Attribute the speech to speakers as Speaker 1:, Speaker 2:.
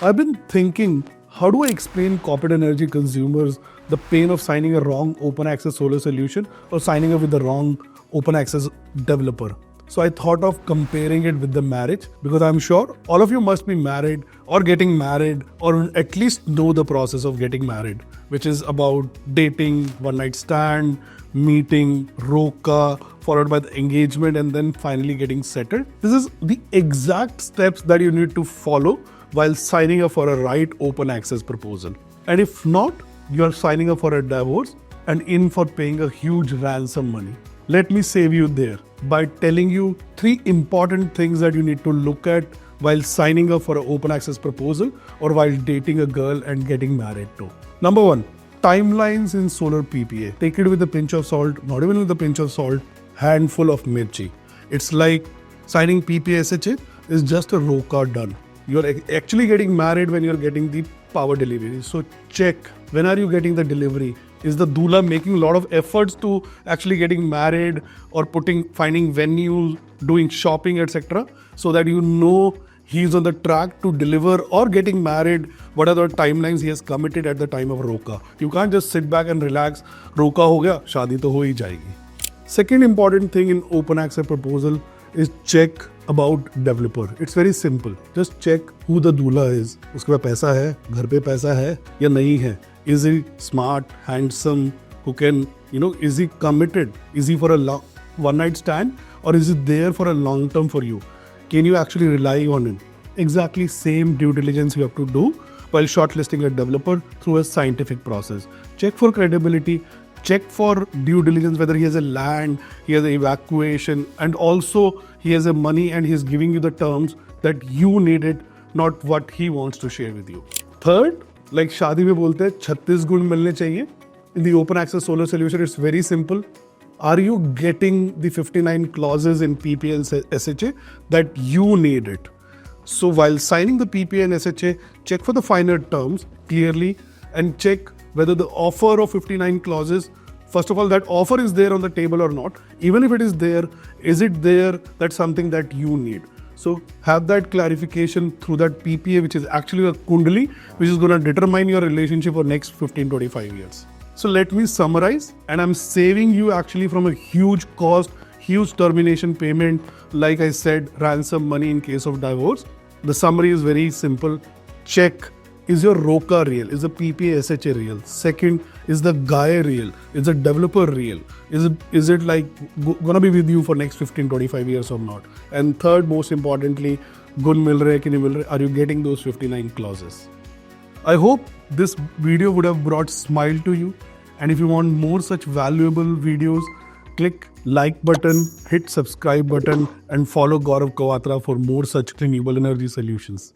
Speaker 1: I've been thinking, how do I explain corporate energy consumers the pain of signing a wrong open access solar solution or signing up with the wrong open access developer? So I thought of comparing it with the marriage, because I'm sure all of you must be married or getting married or at least know the process of getting married, which is about dating, one night stand, meeting, roka, followed by the engagement and then finally getting settled. This is the exact steps that you need to follow while signing up for a right open access proposal. And if not, you are signing up for a divorce and in for paying a huge ransom money. Let me save you there by telling you 3 important things that you need to look at while signing up for an open access proposal or while dating a girl and getting married too. Number 1, timelines in solar PPA. Take it with a pinch of salt, not even with a pinch of salt, handful of mirchi. It's like signing PPA SHA is just a roka done. You're actually getting married when you're getting the power delivery. So check, when are you getting the delivery? Is the doula making a lot of efforts to actually getting married or finding venues, doing shopping, etc. so that you know he's on the track to deliver or getting married, what are the timelines he has committed at the time of roka. You can't just sit back and relax, roka ho gaya, shadi to ho hi jayegi. Second important thing in open access proposal is check about developer. It's very simple. Just check who the doula is. उसके पास पैसा है, घर पे पैसा है या नहीं है. Is he smart, handsome, who can, is he committed? Is he for a one night stand or is he there for a long term for you? Can you actually rely on him? Exactly same due diligence you have to do while shortlisting a developer through a scientific process. Check for credibility, check for due diligence, whether he has a land, he has an evacuation, and also he has a money and he's giving you the terms that you need it, not what he wants to share with you. Third, like शादी में बोलते हैं 36 गुण मिलने चाहिए. In the open access solar solution, it's very simple. Are you getting the 59 clauses in PPA and SHA that you need it? So while signing the PPA and SHA, check for the finer terms clearly and check whether the offer of 59 clauses, first of all, that offer is there on the table or not. Even if it is there, is it there? That's something that you need. So have that clarification through that PPA, which is actually a kundali, which is going to determine your relationship for next 15-25 years. So let me summarize, and I'm saving you actually from a huge cost, huge termination payment, like I said, ransom money in case of divorce. The summary is very simple. Check, is your roka real? Is the PPA SHA real? Second, is the guy real? Is the developer real? Is it like gonna be with you for next 15-25 years or not? And third, most importantly, gun mil rahe ki nahi mil rahe? Are you getting those 59 clauses? I hope this video would have brought smile to you. And if you want more such valuable videos, click like button, hit subscribe button, and follow Gaurav Kawatra for more such renewable energy solutions.